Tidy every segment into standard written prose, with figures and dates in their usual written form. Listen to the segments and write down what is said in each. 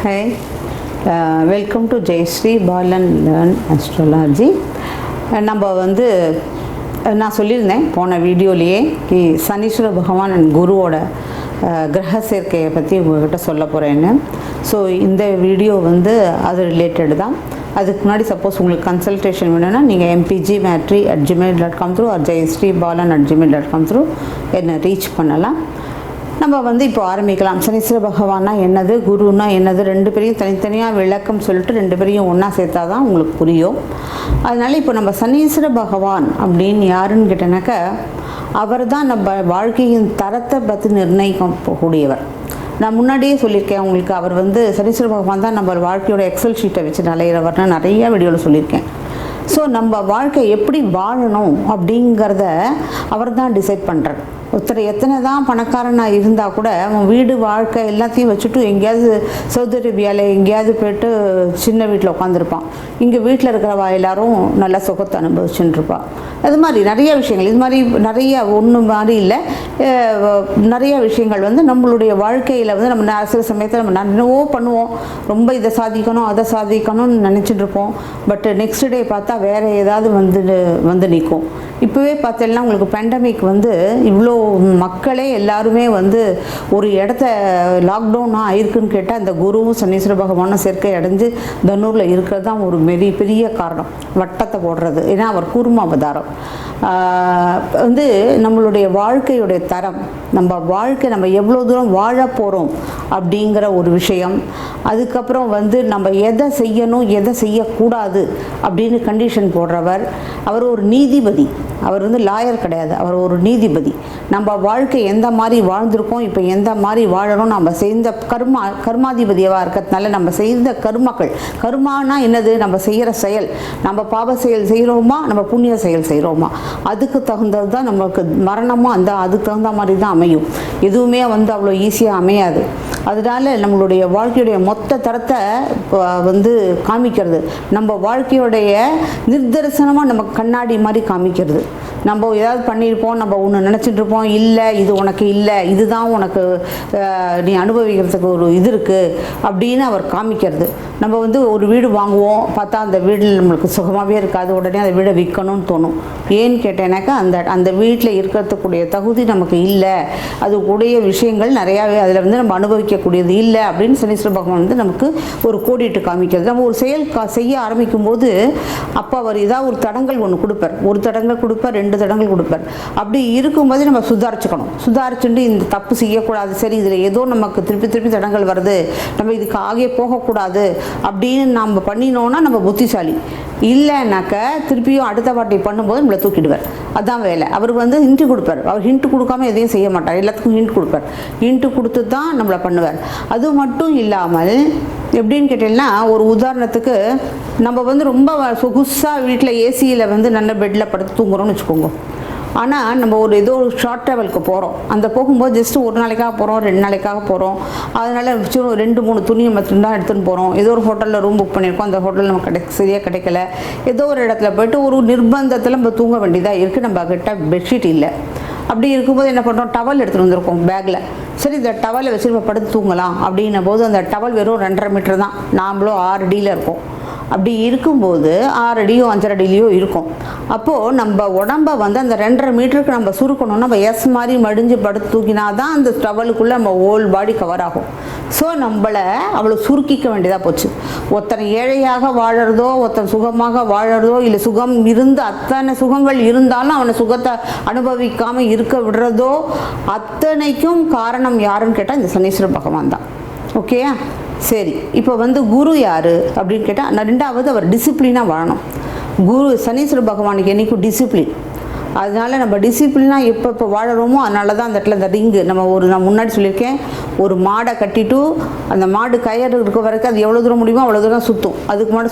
Hi, welcome to Jayashree Balan-Learn Astrology. நம்ம நான் சொல்லியிருந்தேன் போன வீடியோலேயே சனீஸ்வர பகவான் அண்ட் குருவோட கிரக சேர்க்கையை பற்றி உங்கள்கிட்ட சொல்ல போகிறேன்னு. ஸோ இந்த வீடியோ அது ரிலேட்டட் தான். அதுக்கு முன்னாடி சப்போஸ் உங்களுக்கு கன்சல்டேஷன் வேணும்னா நீங்கள் mpgmatri@gmail.com through or jayasreebalan@gmail.com through என்னை ரீச் பண்ணலாம். நம்ம இப்போ ஆரம்பிக்கலாம். சனீஸ்வர பகவானா என்னது, குருன்னா என்னது, ரெண்டு பேரையும் தனித்தனியாக விளக்கம் சொல்லிட்டு ரெண்டு பேரையும் ஒன்றா சேர்த்தா தான் உங்களுக்கு புரியும். அதனால் இப்போ நம்ம சனீஸ்வர பகவான் அப்படின்னு யாருன்னு கேட்டனாக்கா, அவர் தான் நம்ம வாழ்க்கையின் தரத்தை பற்றி நிர்ணயிக்கக்கூடியவர். நான் முன்னாடியே சொல்லியிருக்கேன் உங்களுக்கு, அவர் சனீஸ்வர பகவான் தான் நம்ம வாழ்க்கையோட எக்ஸல் ஷீட்டை வச்சு நலையிறவர்னு நிறைய வீடியோவில் சொல்லியிருக்கேன். ஸோ நம்ம வாழ்க்கை எப்படி வாழணும் அப்படிங்கிறத அவர் தான் டிசைட் பண்ணுறார். ஒருத்தர் எத்தனை தான் பணக்காரனாக இருந்தால் கூட அவன் வீடு வாழ்க்கை எல்லாத்தையும் வச்சுட்டு எங்கேயாவது சவுதி அரேபியாவில் எங்கேயாவது போய்ட்டு சின்ன வீட்டில் உட்காந்துருப்பான். இங்கே வீட்டில் இருக்கிறவா எல்லாரும் நல்ல சுகத்தை அனுபவிச்சுட்டு இருப்பாள். அது மாதிரி நிறைய விஷயங்கள், இது மாதிரி நிறைய ஒன்று மாதிரி இல்லை, நிறைய விஷயங்கள் நம்மளுடைய வாழ்க்கையில் நம்ம சில சமயத்தில் நம்ம என்னவோ பண்ணுவோம், ரொம்ப இதை சாதிக்கணும் அதை சாதிக்கணும்னு நினச்சிட்டு இருப்போம். பட் நெக்ஸ்ட் டே பார்த்தா வேறு ஏதாவது வந்து நிற்கும். இப்போவே பார்த்தீங்கன்னா உங்களுக்கு பேண்டமிக் இவ்வளோ மக்களே எல்லாருமே ஒரு இடத்த லாக்டவுனாக ஆயிருக்குன்னு கேட்டால் அந்த குருவும் சனீஸ்வர பகவானும் சேர்க்கை அடைஞ்சு தன்னூரில் இருக்கிறது தான் ஒரு பெரிய காரணம். வட்டத்தை போடுறது, ஏன்னா அவர் கூர்ம அவதாரம். நம்மளுடைய வாழ்க்கையுடைய தரம், நம்ம வாழ்க்கை நம்ம எவ்வளோ தூரம் வாழ போகிறோம் அப்படிங்கிற ஒரு விஷயம். அதுக்கப்புறம் நம்ம எதை செய்யணும் எதை செய்யக்கூடாது அப்படின்னு கண்டிஷன் போடுறவர். அவர் ஒரு நீதிபதி, அவர் லாயர் கிடையாது, அவர் ஒரு நீதிபதி. நம்ம வாழ்க்கை எந்த மாதிரி வாழ்ந்திருக்கோம், இப்போ எந்த மாதிரி வாழணும், நம்ம செய்த கர்மாதிபதியாக இருக்கிறதுனால நம்ம செய்த கர்மானா என்னது, நம்ம செய்கிற செயல், நம்ம பாவ செயல் செய்கிறோமா நம்ம புண்ணிய செயல் செய்கிறோமா, அதுக்கு தகுந்தது தான் நமக்கு மரணமும் அதுக்கு தகுந்த மாதிரி தான் அமையும். எதுவுமே அவ்வளோ ஈஸியாக அமையாது. அதனால நம்மளுடைய வாழ்க்கையுடைய மொத்த தரத்தை காமிக்கிறது, நம்ம வாழ்க்கையுடைய நிர்தரிசனமாக நம்ம கண்ணாடி மாதிரி காமிக்கிறது. நம்ம ஏதாவது பண்ணியிருப்போம், நம்ம ஒன்று நினச்சிட்டு இருப்போம், இல்லை இது உனக்கு இல்லை, இதுதான் உனக்கு நீ அனுபவிக்கிறதுக்கு ஒரு இது இருக்குது அப்படின்னு அவர் காமிக்கிறது. நம்ம ஒரு வீடு வாங்குவோம், பார்த்தா அந்த வீட்டில் நம்மளுக்கு சுகமாகவே இருக்காது, உடனே அந்த வீடை விற்கணும்னு தோணும். ஏன்னு கேட்டேனாக்கா அந்த வீட்டில் இருக்கிறதுக்கூடிய தகுதி நமக்கு இல்லை, அது கூடிய விஷயங்கள் நிறையாவே அதில் நம்ம அனுபவிக்கக்கூடியது இல்லை அப்படின்னு சனீஸ்வர பகவான் நமக்கு ஒரு கோடிட்டு காமிக்கிறது. நம்ம ஒரு செயல் செய்ய ஆரம்பிக்கும் போது அப்போ அவர் ஏதாவது ஒரு தடங்கள் ஒன்று கொடுப்பார், ஒரு தடங்கள் கொடுப்பார், 2 தடங்கள் கொடுப்பார். அப்படி இருக்கும்போது நம்ம சுதாரிச்சுட்டு இந்த தப்பு செய்யக்கூடாது, சரி இதில் ஏதோ நமக்கு திருப்பி தடங்கள் வருது, நம்ம இதுக்கு ஆகிய போகக்கூடாது அப்படின்னு நம்ம பண்ணினோன்னா நம்ம புத்திசாலி. இல்லைனாக்க திருப்பியும் அடுத்த வாட்டி பண்ணும்போது நம்மளை தூக்கிடுவார். அதான் வேலை. அவர் ஹிண்ட் கொடுப்பார். அவர் ஹிண்ட் கொடுக்காம எதையும் செய்ய மாட்டார், எல்லாத்துக்கும் ஹிண்ட் கொடுப்பார். ஹிண்ட் கொடுத்து தான் நம்மளை பண்ணுவார். அது மட்டும் இல்லாமல் எப்படின்னு கேட்டீங்கன்னா, ஒரு உதாரணத்துக்கு நம்ம ரொம்ப சொகுசாக வீட்டில் ஏசியில் நல்ல பெட்டில் படுத்து தூங்குறோம்னு வச்சுக்கோங்க. ஆனால் நம்ம ஏதோ ஒரு ஷார்ட் ட்ராவலுக்கு போகிறோம், அந்த போகும்போது ஜஸ்ட்டு ஒரு நாளைக்காக போகிறோம், 2 நாளைக்காக போகிறோம், அதனால் 2-3 துணியை மட்டும்தான் எடுத்துகிட்டு போகிறோம். ஏதோ ஒரு ஹோட்டலில் ரூம் புக் பண்ணியிருக்கோம், அந்த ஹோட்டலில் நம்ம சரியாக கிடைக்கல, ஏதோ ஒரு இடத்துல போய்ட்டு ஒரு நிர்பந்தத்தில் நம்ம தூங்க வேண்டியதாக இருக்குது, நம்ம கிட்ட பெட்ஷீட் இல்லை. அப்படி இருக்கும்போது என்ன பண்ணுறோம், டவல் எடுத்துகிட்டு வந்திருக்கோம் பேக்கில். சரி இந்த டவலை வச்சு நம்ம படுத்து தூங்கலாம் அப்படின்னும் போது அந்த டவல் வெறும் 2.5 மீட்டர் தான், நாமளும் 6 அடியில் இருக்கோம். அப்படி இருக்கும்போது 6 அடியோ 5.5 அடியிலையோ இருக்கும். அப்போது நம்ம உடம்பை அந்த 2.5 மீட்டருக்கு நம்ம சுருக்கணும்னா நம்ம மாதிரி மடிஞ்சு படுத்து தூக்கினா தான் அந்த டவலுக்குள்ளே நம்ம ஹோல் பாடி கவர் ஆகும். ஸோ நம்மளை அவ்வளோ சுருக்கிக்க வேண்டியதாக போச்சு. ஒருத்தனை ஏழையாக வாழறதோ, ஒருத்தன் சுகமாக வாழறதோ, இல்லை சுகம் இருந்து அத்தனை சுகங்கள் இருந்தாலும் அவனை சுகத்தை அனுபவிக்காமல் இருக்க விடுறதோ, அத்தனைக்கும் காரணம் யாருன்னு கேட்டால் இந்த சனீஸ்வர பகவான் தான். ஓகேயா? சரி, இப்போ குரு யார் அப்படின்னு கேட்டால், 2வது அவர் டிசிப்ளினாக வாழணும். குரு சனீஸ்வர பகவானுக்கு என்றைக்கும் டிசிப்ளின். அதனால் நம்ம டிசிப்ளினாக எப்போ வாழறோமோ அதனால தான் அந்த இடத்துல அந்த ரிங்கு நான் முன்னாடி சொல்லியிருக்கேன், ஒரு மாடை கட்டிட்டு அந்த மாடு கயிறு இருக்க வரைக்கும் அது எவ்வளோ தூரம் முடியுமோ அவ்வளோ தூரம் சுற்றும். அதுக்கு முன்னாடி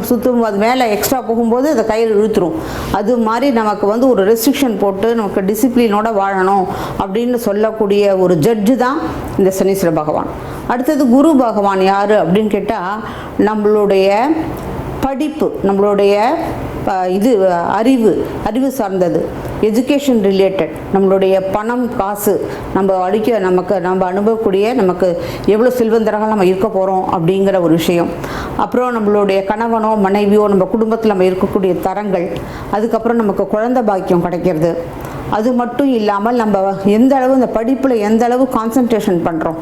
சுற்றும் அது மேலே எக்ஸ்ட்ரா போகும்போது அந்த கயிறு இழுத்துரும். அது மாதிரி நமக்கு ஒரு ரெஸ்ட்ரிக்ஷன் போட்டு நமக்கு டிசிப்ளினோட வாழணும் அப்படின்னு சொல்லக்கூடிய ஒரு ஜட்ஜு தான் இந்த சனீஸ்வர பகவான். அடுத்தது குரு பகவான் யார் அப்படின்னு கேட்டால், நம்மளுடைய படிப்பு, நம்மளுடைய அறிவு சார்ந்தது. எஜுகேஷன் ரிலேட்டட், நம்மளுடைய பணம் காசு நம்ம அனுபவக்கூடிய நமக்கு எவ்வளோ செல்வந்தராக நம்ம இருக்க போகிறோம் அப்படிங்கிற ஒரு விஷயம். அப்புறம் நம்மளுடைய கணவனோ மனைவியோ நம்ம குடும்பத்தில் நம்ம இருக்கக்கூடிய தரங்கள், அதுக்கப்புறம் நமக்கு குழந்தை பாக்கியம் கிடைக்கிறது. அது மட்டும் இல்லாமல் நம்ம எந்த அளவு இந்த படிப்பில் எந்த அளவு கான்சன்ட்ரேஷன் பண்ணுறோம்,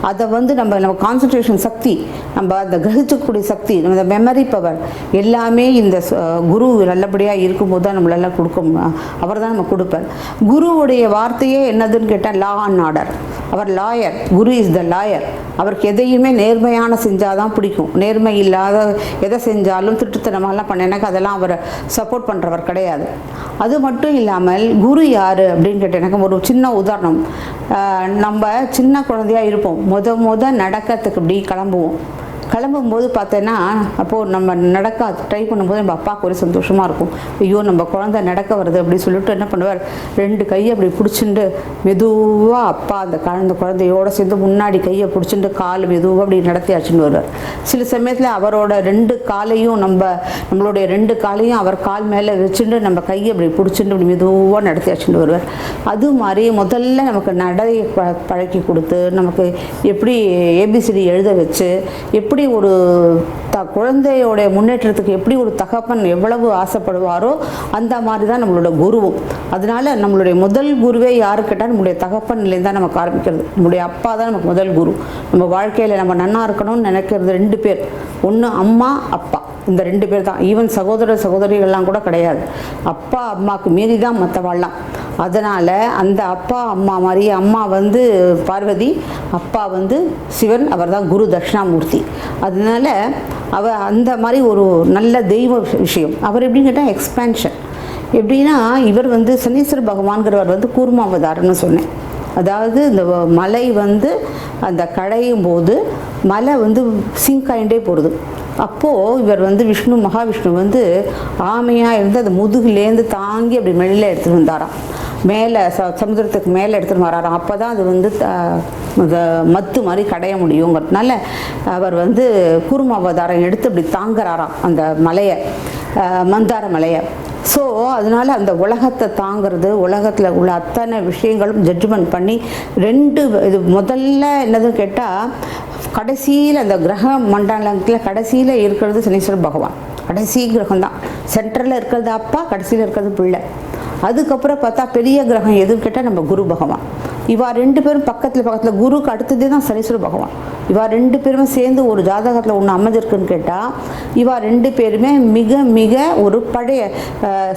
அதை நம்ம கான்சன்ட்ரேஷன் சக்தி, நம்ம அந்த கிரகிக்கக்கூடிய சக்தி, நம்ம மெமரி பவர் எல்லாமே இந்த குரு நல்லபடியாக இருக்கும்போது தான் நம்மளால அவர் தான் நம்ம கொடுப்பார். குருவுடைய வார்த்தையே என்னதுன்னு கேட்டால் லா அண்ட் ஆர்டர். அவர் lawyer, guru is the lawyer. அவருக்கு எதையுமே நேர்மையான செஞ்சால் தான் பிடிக்கும். நேர்மை இல்லாத எதை செஞ்சாலும் திருட்டுத்தனமாலாம் பண்ண அதெல்லாம் அவரை சப்போர்ட் பண்ணுறவர் கிடையாது. அது மட்டும் இல்லாமல் குரு யார் அப்படின்னு கேட்டேன். எனக்கு ஒரு சின்ன உதாரணம். நம்ம சின்ன குழந்தையாக இருப்போம், முத நடக்கிறதுக்கு இப்படி கிளம்பும்போது பார்த்தேன்னா, அப்போது நம்ம நடக்க ட்ரை பண்ணும்போது நம்ம அப்பாவுக்கு ஒரு சந்தோஷமாக இருக்கும். ஐயோ நம்ம குழந்தை நடக்க வருது அப்படின்னு சொல்லிட்டு என்ன பண்ணுவார், 2 கையை அப்படி பிடிச்சிட்டு மெதுவாக அப்பா அந்த குழந்தையோடு சேர்ந்து முன்னாடி கையை பிடிச்சிட்டு கால் மெதுவாக அப்படி நடத்தி அழைச்சிட்டு வருவார். சில சமயத்தில் அவரோட 2 காலையும் நம்மளுடைய 2 காலையும் அவர் கால் மேலே வச்சுட்டு நம்ம கையை அப்படி பிடிச்சிட்டு அப்படி மெதுவாக நடத்தி அழைச்சிட்டு வருவார். அது மாதிரி முதல்ல நமக்கு நடையை பழக்கி கொடுத்து, நமக்கு எப்படி ஏபிசிடி எழுத வச்சு, எப்படி ஒரு குழந்தையோடைய முன்னேற்றத்துக்கு எப்படி ஒரு தகப்பன் எவ்வளவு ஆசைப்படுவாரோ அந்த மாதிரி தான் நம்மளோட குருவும். அதனால நம்மளுடைய முதல் குருவே யாரு கேட்டால் நம்மளுடைய தகப்பன்லேருந்து தான் நமக்கு ஆரம்பிக்கிறது. நம்மளுடைய அப்பா தான் நமக்கு முதல் குரு. நம்ம வாழ்க்கையில் நம்ம நன்னா இருக்கணும்னு நினைக்கிறது 2 பேர், ஒன்று அம்மா அப்பா, இந்த 2 பேர் தான். ஈவன் சகோதரிகள்லாம் கூட கிடையாது. அப்பா அம்மாவுக்கு மீறி தான் மற்றவாள்லாம். அதனால் அந்த அப்பா அம்மா மாதிரி, அம்மா பார்வதி, அப்பா சிவன், அவர் தான் குரு தட்சிணாமூர்த்தி. அதனால அந்த மாதிரி ஒரு நல்ல தெய்வ விஷயம். அவர் எப்படின்னு கேட்டால் எக்ஸ்பேன்ஷன். எப்படின்னா இவர் சனீஸ்வர பகவான்கிறவர் கூர்மாவதாரம்னு சொன்னேன். அதாவது இந்த மலை அந்த கடையும் போது மலை சிங்க் ஆகிட்டே போகிறது. அப்போது இவர் விஷ்ணு மகாவிஷ்ணு ஆமையாக இருந்து அந்த முதுகுலேருந்து தாங்கி அப்படி மெல்ல எடுத்துகிட்டு வந்தாராம். மேலே சமுத்திரத்துக்கு மேலே எடுத்துகிட்டு வராராம். அப்போ தான் அது மத்து மாதிரி கடைய முடியுங்கிறதுனால அவர் கூர்ம அவதாரம் எடுத்து அப்படி தாங்குறாராம் அந்த மலையை, மந்தார மலையை. ஸோ அதனால் அந்த உலகத்தை தாங்கிறது, உலகத்தில் உள்ள அத்தனை விஷயங்களும் ஜட்ஜ்மெண்ட் பண்ணி 2 இது முதல்ல என்னதுன்னு கேட்டால், கடைசியில் அந்த கிரக மண்டலத்தில் கடைசியில் இருக்கிறது சனீஸ்வர பகவான். கடைசி கிரகம் தான். சென்டரில் இருக்கிறது அப்பா, கடைசியில் இருக்கிறது பிள்ளை. அதுக்கப்புறம் பார்த்தா பெரிய கிரகம் எதுன்னு கேட்டால் நம்ம குரு பகவான். இவா 2 பேரும் பக்கத்தில் குருக்கு அடுத்ததே தான் சனீஸ்வர பகவான். இவா 2 பேருமே சேர்ந்து ஒரு ஜாதகத்தில் ஒன்று அமைஞ்சிருக்குன்னு கேட்டால், இவா 2 பேருமே மிக மிக ஒரு பழைய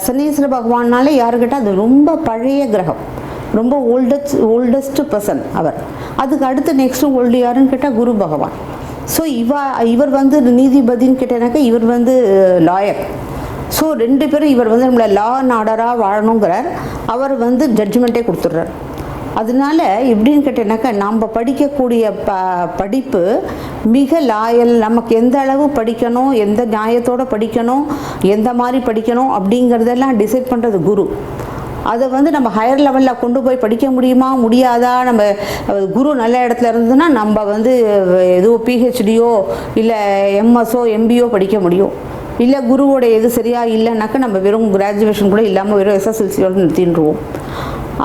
சனீஸ்வர பகவான்னாலே யாரு கேட்டால் அது ரொம்ப பழைய கிரகம், ரொம்ப ஓல்டஸ்ட் பர்சன் அவர். அதுக்கு அடுத்து நெக்ஸ்ட்டு ஓல்டு யாருன்னு கேட்டால் குரு பகவான். ஸோ இவர் நீதிபதின்னு கேட்டேனாக்கா இவர் லாயர். ஸோ 2 பேரும் இவர் நம்மளை லா அண்ட் ஆர்டராக வாழணுங்கிறார், அவர் ஜட்ஜ்மெண்ட்டே கொடுத்துட்றார். அதனால எப்படின்னு கேட்டேனாக்கா நம்ம படிக்கக்கூடிய படிப்பு மிக லாயல், நமக்கு எந்த அளவு படிக்கணும், எந்த நியாயத்தோடு படிக்கணும், எந்த மாதிரி படிக்கணும் அப்படிங்கிறதெல்லாம் டிசைட் பண்ணுறது குரு. அதை நம்ம ஹையர் லெவலில் கொண்டு போய் படிக்க முடியுமா முடியாதா, நம்ம குரு நல்ல இடத்துல இருந்ததுன்னா நம்ம ஏதோ பிஹெச்டியோ இல்லை எம்எஸ்ஓ எம்பிஓ படிக்க முடியும். இல்லை குருவோட எது சரியாக இல்லைனாக்கா நம்ம வெறும் கிராஜுவேஷன் கூட இல்லாமல் வெறும் எஸ்எஸ்எல்சியோடு நிறுத்தின்றுவோம்.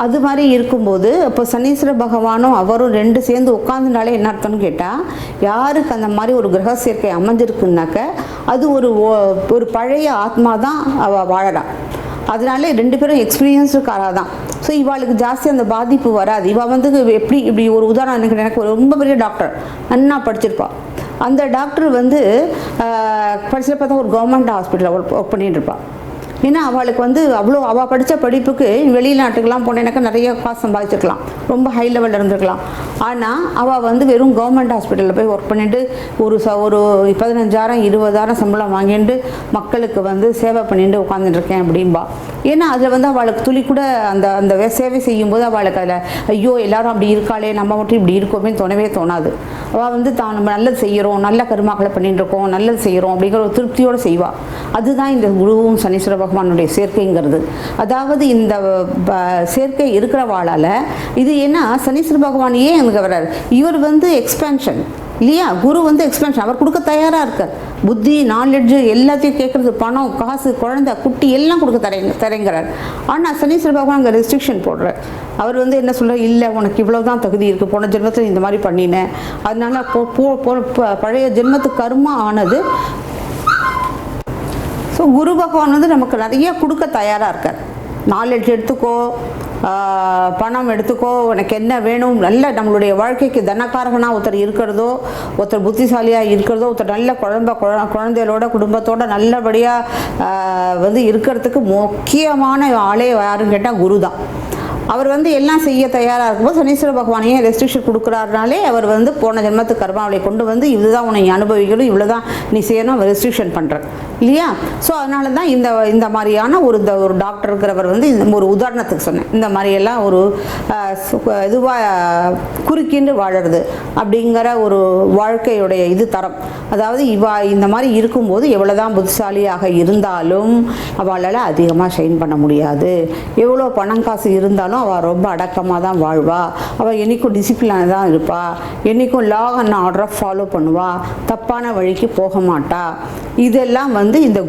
அது மாதிரி இருக்கும்போது இப்போ சனீஸ்வர பகவானும் அவரும் 2 சேர்ந்து உட்காந்துனாலே என்ன அர்த்தம்னு கேட்டால், யாருக்கு அந்த மாதிரி ஒரு கிரக சேர்க்கை அமைஞ்சிருக்குனாக்க அது ஒரு பழைய ஆத்மா தான் அவள் வாழறான். அதனால 2 பேரும் எக்ஸ்பீரியன்ஸுக்காராக தான். ஸோ இவாளுக்கு ஜாஸ்தி அந்த பாதிப்பு வராது. இவள் இப்படி ஒரு உதாரணம் எனக்கு ரொம்ப பெரிய டாக்டர் நன்னா படிச்சிருப்பாள். அந்த டாக்டர் படிச்சுட்டு பார்த்தா ஒரு கவர்மெண்ட் ஹாஸ்பிட்டலில் ஒர்க் பண்ணிட்டு இருப்பாள். ஏன்னா அவளுக்கு அவ்வளோ அவள் படித்த படிப்புக்கு வெளிநாட்டுக்கெலாம் போனேனாக்கா நிறைய காசு சம்பாதிச்சிருக்கலாம், ரொம்ப ஹை லெவலில் இருந்திருக்கலாம். ஆனால் அவள் வெறும் கவர்மெண்ட் ஹாஸ்பிட்டலில் போய் ஒர்க் பண்ணிவிட்டு ஒரு 15,000 20,000 சம்பளம் வாங்கிட்டு மக்களுக்கு சேவை பண்ணிட்டு உட்காந்துட்டுருக்கேன் அப்படின்பா. ஏன்னா அதில் அவளுக்கு துளி கூட அந்த சேவை செய்யும்போது அவளுக்கு அதில் ஐயோ எல்லாரும் அப்படி இருக்காளே, நம்ம மட்டும் இப்படி இருக்கோமே தோணவே அவள் தான் நம்ம நல்லது செய்கிறோம், நல்ல கருமாக்களை பண்ணிட்டு இருக்கோம், நல்லது செய்கிறோம் அப்படிங்கிற ஒரு திருப்தியோடு செய்வாள். அதுதான் இந்த குருவும் சனீஸ்வர பகவானுடைய சேர்க்கைங்கிறது. அதாவது இந்த சேர்க்கை இருக்கிறவாளால் இது என்ன, சனீஸ்வர பகவான் ஏன் எனக்கு வர்றாரு, இவர் எக்ஸ்பேன்ஷன் இல்லையா, குரு எக்ஸ்பேன்ஷன் அவர் கொடுக்க தயாராக இருக்கார். புத்தி, நாலெட்ஜு எல்லாத்தையும் கேட்குறது, பணம், காசு, குழந்தை, குட்டி எல்லாம் கொடுக்க தரேங்கிறார். ஆனால் சனீஸ்வர பகவான் அங்கே ரெஸ்ட்ரிக்ஷன் போடுறார். அவர் வந்து என்ன சொல்கிறார், இல்லை உனக்கு இவ்வளோ தான் தகுதி இருக்குது, போன ஜென்மத்தில் இந்த மாதிரி பண்ணினேன், அதனால பழைய ஜென்மத்துக்கு கர்மா ஆனது. ஸோ குரு பகவான் வந்து நமக்கு நிறைய கொடுக்க தயாராக இருக்கார். நாலெட்ஜ் எடுத்துக்கோ, பணம் எடுத்துக்கோ, உனக்கு என்ன வேணும், நல்ல நம்மளுடைய வாழ்க்கைக்கு தனக்காரகனாக ஒருத்தர் இருக்கிறதோ, ஒருத்தர் புத்திசாலியாக இருக்கிறதோ, ஒருத்தர் நல்ல குழந்தைகளோட குடும்பத்தோட நல்லபடியாக வந்து இருக்கிறதுக்கு முக்கியமான ஆளே யாருன்னு கேட்டால் குரு தான். அவர் வந்து எல்லாம் செய்ய தயாராக இருக்கும்போது சனீஸ்வர பகவானையே ரெஸ்ட்ரிக்ஷன் கொடுக்குறாருனாலே அவர் வந்து போன ஜென்மத்து கர்மாவளை கொண்டு வந்து இதுதான் உன்னை அனுபவிக்கணும், இவ்வளோ தான் நீ செய்யணும், அவர் ரெஸ்ட்ரிக்ஷன் பண்ணுறார் இல்லையா. ஸோ அதனால தான் இந்த மாதிரியான ஒரு டாக்டர் இருக்கிறவர் வந்து ஒரு உதாரணத்துக்கு சொன்னேன். இந்த மாதிரியெல்லாம் ஒரு இதுவாக குறுக்கின்று வாழறது அப்படிங்கிற ஒரு வாழ்க்கையுடைய இது தரம். அதாவது இந்த மாதிரி இருக்கும்போது எவ்வளோதான் புத்திசாலியாக இருந்தாலும் அவளால் அதிகமாக ஷைன் பண்ண முடியாது. எவ்வளோ பணம் காசு இருந்தாலும் அவள் ரொம்ப அடக்கமாக தான் வாழ்வா. அவள் என்றைக்கும் டிசிப்ளினாக தான் இருப்பா. என்றைக்கும் லா அண்ட் ஆர்டரை ஃபாலோ பண்ணுவா. தப்பான வழிக்கு போக மாட்டா. இதெல்லாம் வந்து இந்த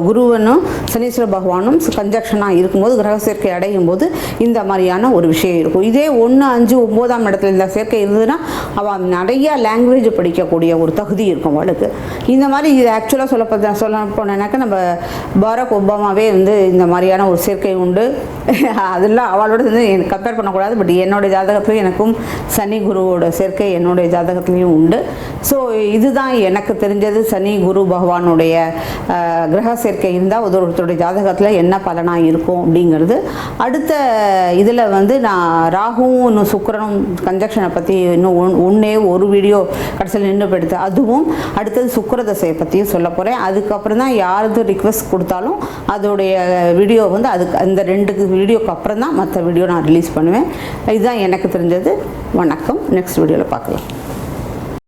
குருவனும் சனீஸ்வர பகவானும் கன்ஜக்ஷனாக இருக்கும்போது, கிரக சேர்க்கை அடையும் போது இந்த மாதிரியான ஒரு விஷயம் இருக்கும். இதே 1, 5, 9ஆம் இடத்துல இந்த சேர்க்கை இருந்ததுன்னா அவள் நிறைய லாங்குவேஜ் படிக்கக்கூடிய ஒரு தகுதி இருக்கும் அவளுக்கு. இந்த மாதிரி இது ஆக்சுவலாக சொல்ல போனேன்னாக்கா நம்ம பாரக் ஒபாமாவே வந்து இந்த மாதிரியான ஒரு சேர்க்கை உண்டு. அதெல்லாம் அவளோட வந்து எனக்கு கம்பேர் பண்ணக்கூடாது. பட் என்னுடைய ஜாதகத்துலையும் எனக்கும் சனி குருவோட சேர்க்கை என்னுடைய ஜாதகத்துலேயும் உண்டு. ஸோ இதுதான் எனக்கு தெரிஞ்சது. சனி குரு பகவானுடைய கிரக சேர்க்கை இருந்தால் ஒருத்தருடைய ஜாதகத்தில் என்ன பலனாக இருக்கும் அப்படிங்கிறது. அடுத்த இதில் வந்து நான் ராகுவும் சுக்கிரனும் கன்ஜக்ஷனை பற்றி இன்னும் ஒரு வீடியோ கடைசியில் நின்று போயிடுது. அதுவும் அடுத்தது சுக்கிர தசையை பற்றியும் சொல்ல போகிறேன். அதுக்கப்புறம் தான் யாருக்கு ரிக்வெஸ்ட் கொடுத்தாலும் அதோடைய வீடியோ வந்து அந்த 2 வீடியோக்கு அப்புறம் தான் மற்ற வீடியோ நான் ரிலீஸ் பண்ணுவேன். இதுதான் எனக்கு தெரிஞ்சது. வணக்கம். நெக்ஸ்ட் வீடியோவில் பார்க்கலாம்.